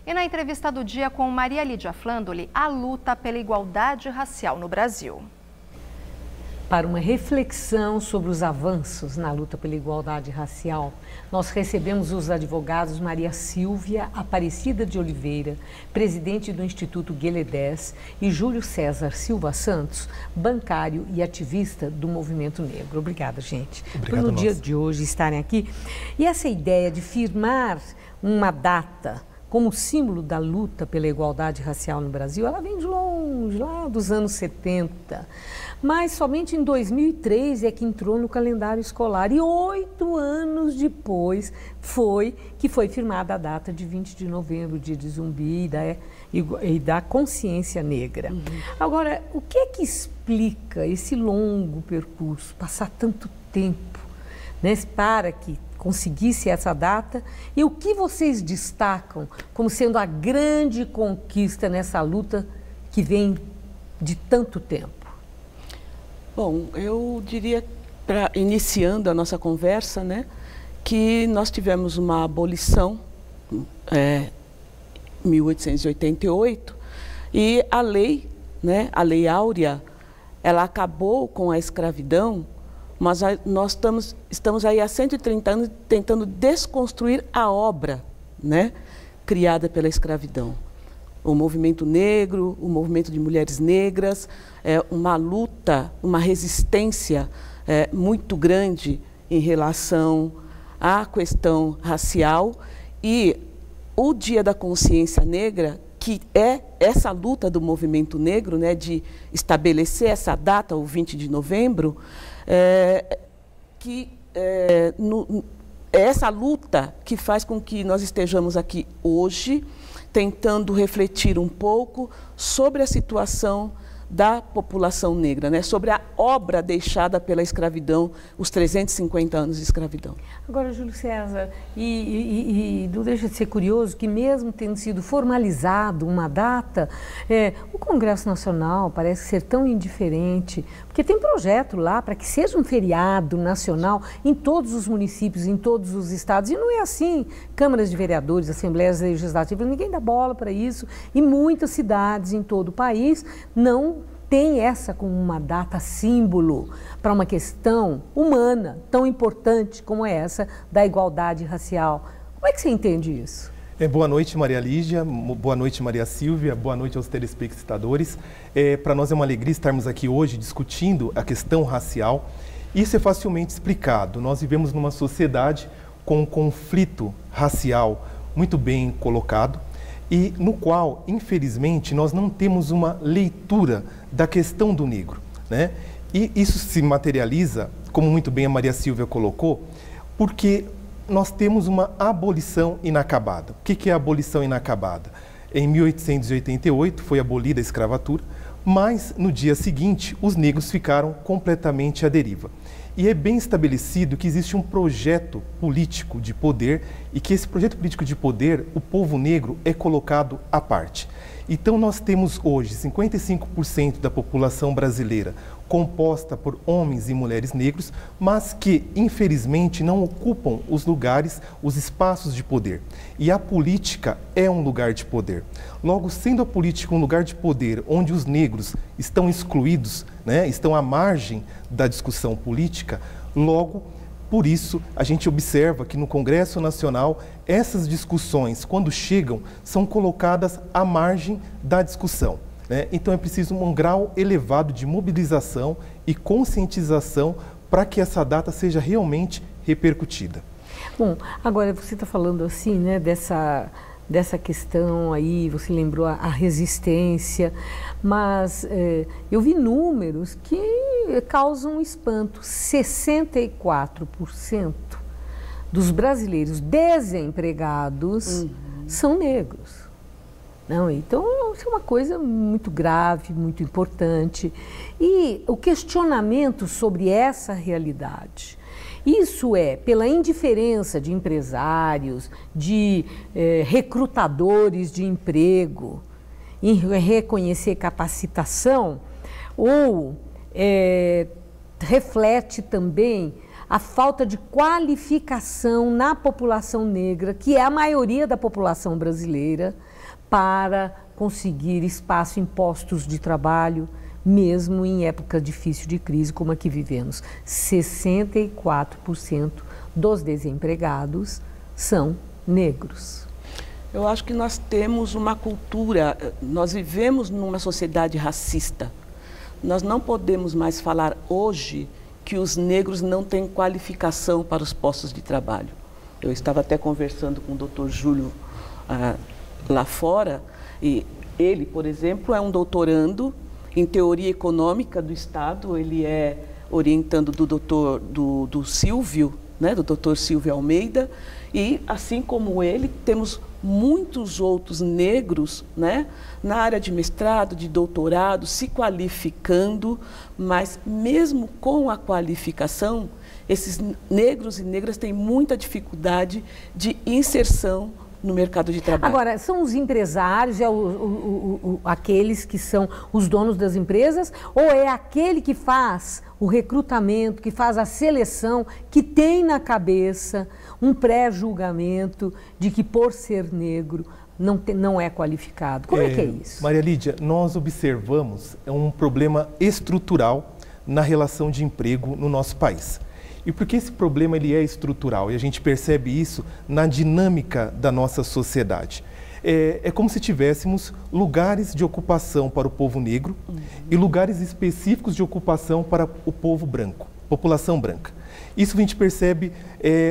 E na entrevista do dia com Maria Lídia Flandoli, a luta pela igualdade racial no Brasil. Para uma reflexão sobre os avanços na luta pela igualdade racial, nós recebemos os advogados Maria Silvia Aparecida de Oliveira, presidente do Instituto Gueledés, e Júlio César Silva Santos, bancário e ativista do Movimento Negro. Obrigada, gente, por no dia de hoje estarem aqui. E essa ideia de firmar uma data como símbolo da luta pela igualdade racial no Brasil, ela vem de longe, lá dos anos 70. Mas somente em 2003 é que entrou no calendário escolar. E 8 anos depois foi firmada a data de 20 de novembro, dia de Zumbi e da consciência negra. Agora, o que é que explica esse longo percurso, passar tanto tempo, né, para que conseguisse essa data, e o que vocês destacam como sendo a grande conquista nessa luta que vem de tanto tempo? Bom, eu diria, iniciando a nossa conversa, né, que nós tivemos uma abolição em 1888 e a lei, né, a Lei Áurea, ela acabou com a escravidão. Mas nós estamos aí há 130 anos tentando desconstruir a obra, né, criada pela escravidão. O movimento negro, o movimento de mulheres negras, uma luta, uma resistência muito grande em relação à questão racial. E o Dia da Consciência Negra, que é essa luta do movimento negro, né, de estabelecer essa data, o 20 de novembro, é essa luta que faz com que nós estejamos aqui hoje, tentando refletir um pouco sobre a situação da população negra, né? Sobre a obra deixada pela escravidão, os 350 anos de escravidão. Agora, Júlio César, e não deixa de ser curioso que mesmo tendo sido formalizado uma data, o Congresso Nacional parece ser tão indiferente, porque tem projeto lá para que seja um feriado nacional em todos os municípios, em todos os estados, e não é assim. Câmaras de vereadores, assembleias legislativas, ninguém dá bola para isso, e muitas cidades em todo o país não tem essa como uma data símbolo para uma questão humana tão importante como é essa da igualdade racial. Como é que você entende isso? Boa noite, Maria Lídia, boa noite, Maria Silvia, boa noite aos telespectadores. Para nós é uma alegria estarmos aqui hoje discutindo a questão racial. Isso é facilmente explicado. Nós vivemos numa sociedade com um conflito racial muito bem colocado, e no qual, infelizmente, nós não temos uma leitura da questão do negro, né? E isso se materializa, como muito bem a Maria Silvia colocou, porque nós temos uma abolição inacabada. O que é a abolição inacabada? Em 1888 foi abolida a escravatura, mas no dia seguinte os negros ficaram completamente à deriva. E é bem estabelecido que existe um projeto político de poder e que esse projeto político de poder, o povo negro é colocado à parte. Então nós temos hoje 55% da população brasileira composta por homens e mulheres negros, mas que infelizmente não ocupam os lugares, os espaços de poder. E a política é um lugar de poder. Logo, sendo a política um lugar de poder onde os negros estão excluídos, né, estão à margem da discussão política, logo, por isso, a gente observa que no Congresso Nacional, essas discussões, quando chegam, são colocadas à margem da discussão, né? Então é preciso um grau elevado de mobilização e conscientização para que essa data seja realmente repercutida. Bom, agora você está falando assim, né, dessa questão aí, você lembrou a resistência, mas eu vi números que causam espanto. 64% dos brasileiros desempregados são negros. Não, então, isso é uma coisa muito grave, muito importante. E o questionamento sobre essa realidade, isso é pela indiferença de empresários, de recrutadores de emprego, em reconhecer capacitação, ou reflete também a falta de qualificação na população negra, que é a maioria da população brasileira, para conseguir espaço em postos de trabalho, mesmo em época difícil de crise como a que vivemos. 64% dos desempregados são negros. Eu acho que nós temos uma cultura, nós vivemos numa sociedade racista. Nós não podemos mais falar hoje que os negros não têm qualificação para os postos de trabalho. Eu estava até conversando com o Dr. Júlio lá fora, e ele, por exemplo, é um doutorando em teoria econômica do Estado, ele é orientando do Silvio, né, do Dr. Silvio Almeida, e assim como ele, temos muitos outros negros, né, na área de mestrado, de doutorado, se qualificando, mas mesmo com a qualificação, esses negros e negras têm muita dificuldade de inserção no mercado de trabalho. Agora, são os empresários, aqueles que são os donos das empresas, ou é aquele que faz o recrutamento, que faz a seleção, que tem na cabeça um pré-julgamento de que por ser negro não é qualificado? Como é que é isso? Maria Lídia, nós observamos um problema estrutural na relação de emprego no nosso país. E por que esse problema ele é estrutural? E a gente percebe isso na dinâmica da nossa sociedade. É como se tivéssemos lugares de ocupação para o povo negro e lugares específicos de ocupação para o povo branco, população branca. Isso a gente percebe,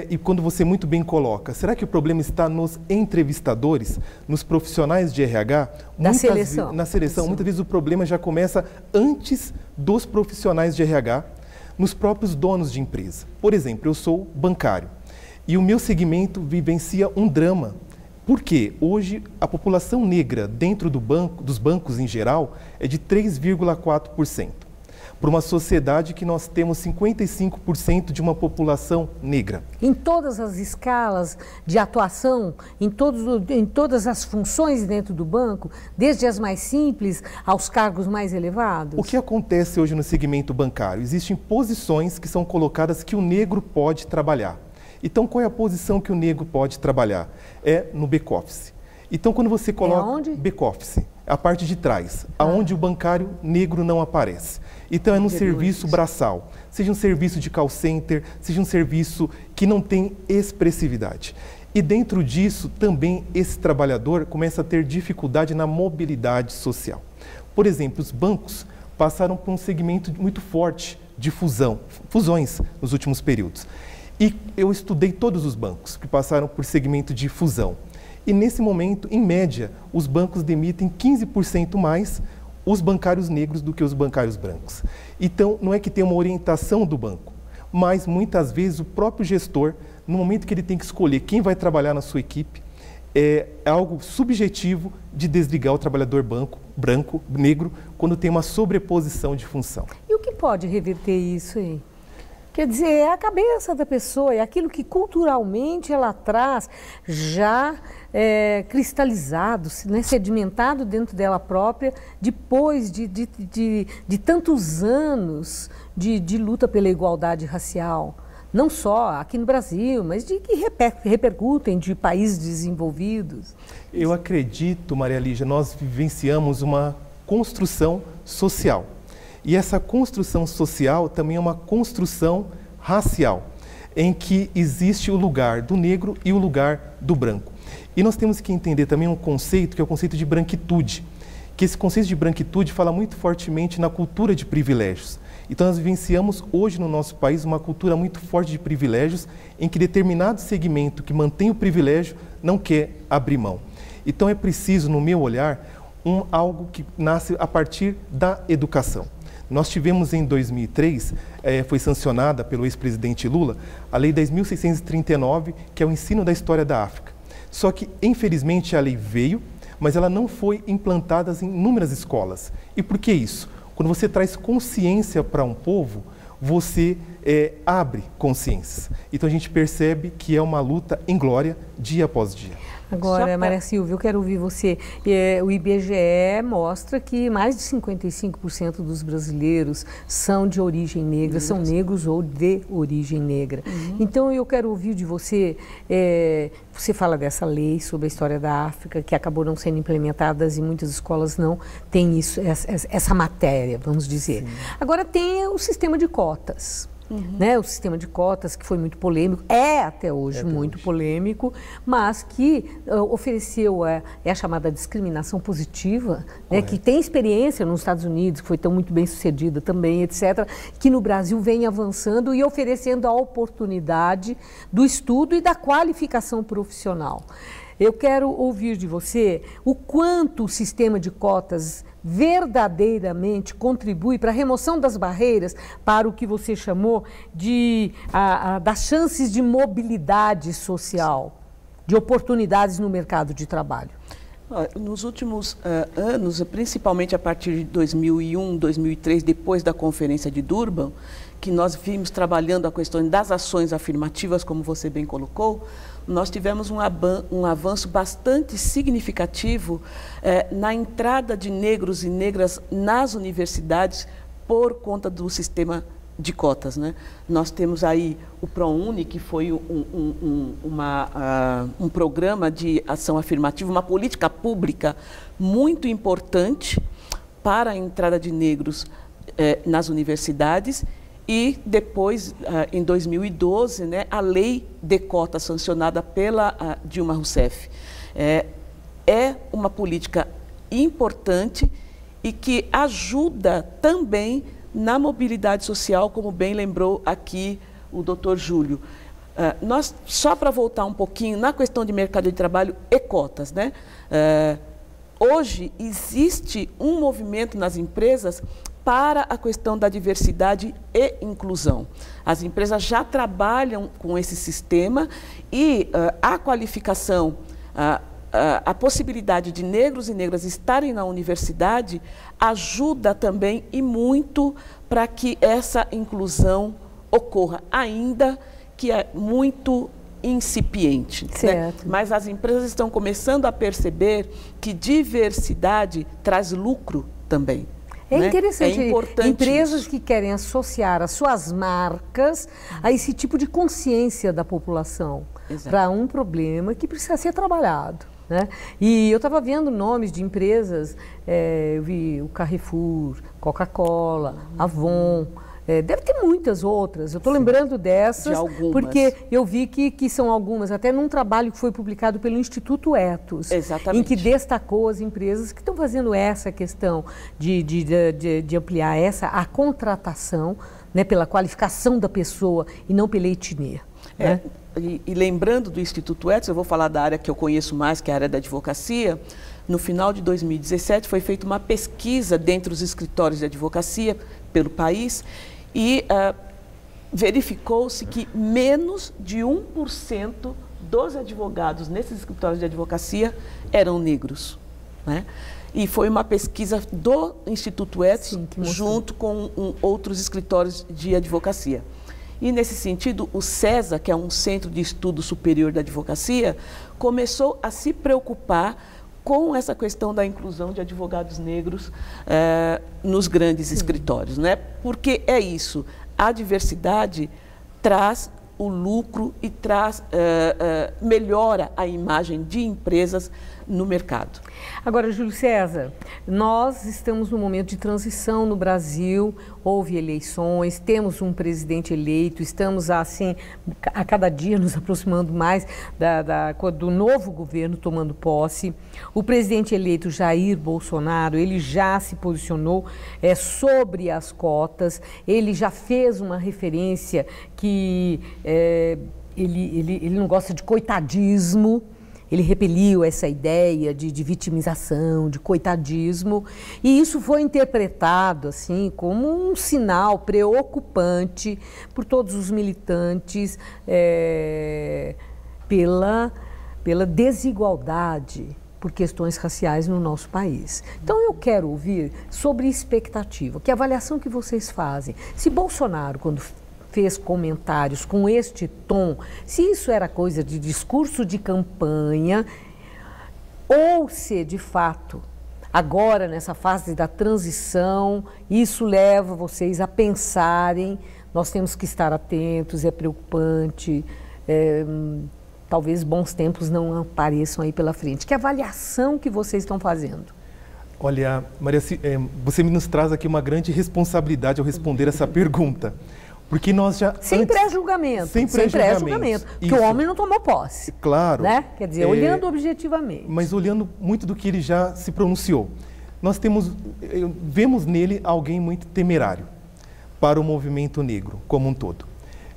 e quando você muito bem coloca, será que o problema está nos entrevistadores, nos profissionais de RH? Na seleção. Na seleção. Muitas vezes o problema já começa antes dos profissionais de RH, nos próprios donos de empresa. Por exemplo, eu sou bancário e o meu segmento vivencia um drama. Por quê? Hoje, a população negra dentro dos bancos em geral é de 3,4%. Para uma sociedade que nós temos 55% de uma população negra. Em todas as escalas de atuação, em todas as funções dentro do banco, desde as mais simples aos cargos mais elevados? O que acontece hoje no segmento bancário? Existem posições que são colocadas que o negro pode trabalhar. Então, qual é a posição que o negro pode trabalhar? É no back-office. Então, quando você coloca... onde? Back-office, a parte de trás, aonde o bancário negro não aparece. Então, é no serviço braçal, seja um serviço de call center, seja um serviço que não tem expressividade. E dentro disso, também esse trabalhador começa a ter dificuldade na mobilidade social. Por exemplo, os bancos passaram por um segmento muito forte de fusões nos últimos períodos. E eu estudei todos os bancos que passaram por segmento de fusão. E nesse momento, em média, os bancos demitem 15% mais os bancários negros do que os bancários brancos. Então, não é que tem uma orientação do banco, mas muitas vezes o próprio gestor, no momento que ele tem que escolher quem vai trabalhar na sua equipe, é algo subjetivo de desligar o trabalhador branco, negro, quando tem uma sobreposição de função. E o que pode reverter isso aí? Quer dizer, é a cabeça da pessoa, é aquilo que culturalmente ela traz já cristalizado, né, sedimentado dentro dela própria, depois de tantos anos de luta pela igualdade racial. Não só aqui no Brasil, mas que repercutem de países desenvolvidos. Eu acredito, Maria Lígia, nós vivenciamos uma construção social. E essa construção social também é uma construção racial, em que existe o lugar do negro e o lugar do branco. E nós temos que entender também um conceito, que é o conceito de branquitude, que esse conceito de branquitude fala muito fortemente na cultura de privilégios. Então nós vivenciamos hoje no nosso país uma cultura muito forte de privilégios, em que determinado segmento que mantém o privilégio não quer abrir mão. Então é preciso, no meu olhar, algo que nasce a partir da educação. Nós tivemos em 2003, foi sancionada pelo ex-presidente Lula, a Lei 10.639, que é o ensino da história da África. Só que, infelizmente, a lei veio, mas ela não foi implantada em inúmeras escolas. E por que isso? Quando você traz consciência para um povo, você abre consciências. Então a gente percebe que é uma luta em glória, dia após dia. Agora, Maria Silvia, eu quero ouvir você. O IBGE mostra que mais de 55% dos brasileiros são de origem negra, são negros ou de origem negra. Então, eu quero ouvir de você, você fala dessa lei sobre a história da África, que acabou não sendo implementada e muitas escolas não têm isso, essa matéria, vamos dizer. Sim. Agora, tem o sistema de cotas. Né, o sistema de cotas, que foi muito polêmico, até hoje muito polêmico, mas que ofereceu a chamada discriminação positiva, né, que tem experiência nos Estados Unidos, que foi tão muito bem sucedida também, etc., que no Brasil vem avançando e oferecendo a oportunidade do estudo e da qualificação profissional. Eu quero ouvir de você o quanto o sistema de cotas verdadeiramente contribui para a remoção das barreiras para o que você chamou das chances de mobilidade social, de oportunidades no mercado de trabalho. Nos últimos anos, principalmente a partir de 2001, 2003, depois da Conferência de Durban, que nós vimos trabalhando a questão das ações afirmativas, como você bem colocou, nós tivemos um avanço bastante significativo na entrada de negros e negras nas universidades por conta do sistema de cotas, né? Nós temos aí o ProUni, que foi um programa de ação afirmativa, uma política pública muito importante para a entrada de negros nas universidades. E depois, em 2012, né, a lei de cotas sancionada pela Dilma Rousseff. É uma política importante e que ajuda também na mobilidade social, como bem lembrou aqui o doutor Júlio. Só para voltar um pouquinho na questão de mercado de trabalho e cotas, né? Hoje existe um movimento nas empresas para a questão da diversidade e inclusão. As empresas já trabalham com esse sistema e a qualificação, a possibilidade de negros e negras estarem na universidade ajuda também e muito para que essa inclusão ocorra, ainda que é muito incipiente. Certo. Né? Mas as empresas estão começando a perceber que diversidade traz lucro também. É interessante, empresas isso. Que querem associar as suas marcas a esse tipo de consciência da população para um problema que precisa ser trabalhado. Né? E eu estava vendo nomes de empresas, eu vi o Carrefour, Coca-Cola, Avon, deve ter muitas outras, eu estou lembrando dessas, porque eu vi que são algumas, até num trabalho que foi publicado pelo Instituto Ethos, em que destacou as empresas que estão fazendo essa questão de ampliar a contratação, né, pela qualificação da pessoa e não pela etnia. Né? E lembrando do Instituto Ethos, eu vou falar da área que eu conheço mais, que é a área da advocacia. No final de 2017 foi feita uma pesquisa dentro dos escritórios de advocacia pelo país e verificou-se que menos de 1% dos advogados nesses escritórios de advocacia eram negros. Né? E foi uma pesquisa do Instituto Ethos junto com outros escritórios de advocacia. E, nesse sentido, o CESA, que é um Centro de Estudo Superior da Advocacia, começou a se preocupar com essa questão da inclusão de advogados negros nos grandes escritórios, né? Porque é isso, a diversidade traz o lucro e melhora a imagem de empresas no mercado. Agora, Júlio César, nós estamos num momento de transição no Brasil, houve eleições, temos um presidente eleito, estamos assim, a cada dia nos aproximando mais do novo governo tomando posse. O presidente eleito Jair Bolsonaro, ele já se posicionou sobre as cotas, ele já fez uma referência que ele não gosta de coitadismo. Ele repeliu essa ideia de vitimização, de coitadismo, e isso foi interpretado assim como um sinal preocupante por todos os militantes pela desigualdade por questões raciais no nosso país. Então eu quero ouvir sobre expectativa, que avaliação que vocês fazem. Se Bolsonaro, quando fez comentários com este tom, se isso era coisa de discurso de campanha ou se de fato, agora nessa fase da transição, isso leva vocês a pensarem, nós temos que estar atentos, é preocupante, talvez bons tempos não apareçam aí pela frente. Que avaliação que vocês estão fazendo? Olha, Maria, você nos traz aqui uma grande responsabilidade ao responder essa pergunta. Porque nós já... Sem pré-julgamento. Sem pré-julgamento. Porque o homem não tomou posse. Claro. Né? Quer dizer, olhando objetivamente. Mas olhando muito do que ele já se pronunciou. Nós vemos nele alguém muito temerário para o movimento negro como um todo.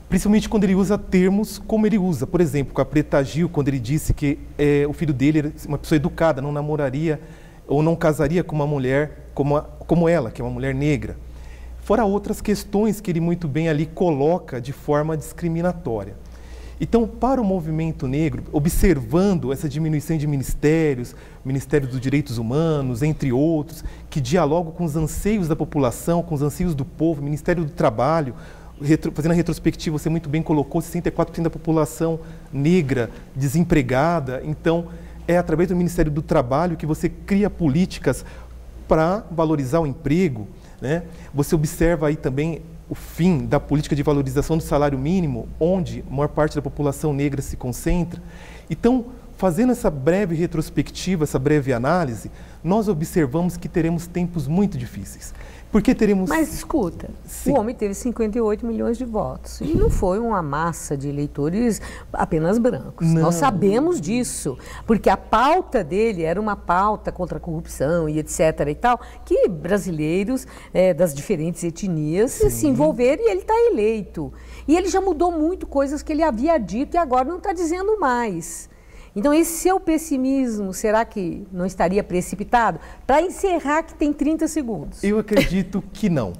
Principalmente quando ele usa termos como ele usa. Por exemplo, com a Preta Gil, quando ele disse que o filho dele era uma pessoa educada, não namoraria ou não casaria com uma mulher como ela, que é uma mulher negra. Fora outras questões que ele muito bem ali coloca de forma discriminatória. Então, para o movimento negro, observando essa diminuição de ministérios, Ministério dos Direitos Humanos, entre outros, que dialogam com os anseios da população, com os anseios do povo, Ministério do Trabalho, fazendo a retrospectiva, você muito bem colocou, 64% da população negra desempregada. Então, é através do Ministério do Trabalho que você cria políticas para valorizar o emprego, né? Você observa aí também o fim da política de valorização do salário mínimo, onde a maior parte da população negra se concentra. Então, fazendo essa breve retrospectiva, essa breve análise, nós observamos que teremos tempos muito difíceis. Porque teremos... Mas escuta, sim, o homem teve 58 milhões de votos e não foi uma massa de eleitores apenas brancos. Não. Nós sabemos disso, porque a pauta dele era uma pauta contra a corrupção e etc. e tal, que brasileiros das diferentes etnias se envolveram e ele está eleito. E ele já mudou muito coisas que ele havia dito e agora não está dizendo mais. Então, esse seu pessimismo, será que não estaria precipitado? Para encerrar, que tem 30 segundos. Eu acredito que não.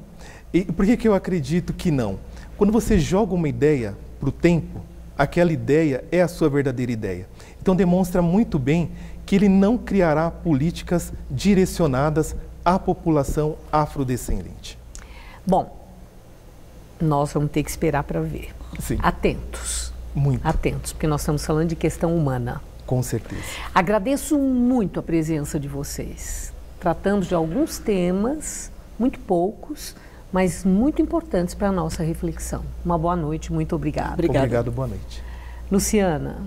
E por que eu acredito que não? Quando você joga uma ideia para o tempo, aquela ideia é a sua verdadeira ideia. Então, demonstra muito bem que ele não criará políticas direcionadas à população afrodescendente. Bom, nós vamos ter que esperar para ver. Sim. Atentos. Muito. Atentos, porque nós estamos falando de questão humana. Com certeza. Agradeço muito a presença de vocês. Tratamos de alguns temas, muito poucos, mas muito importantes para a nossa reflexão. Uma boa noite, muito obrigada. Obrigado. Obrigado, boa noite. Luciana,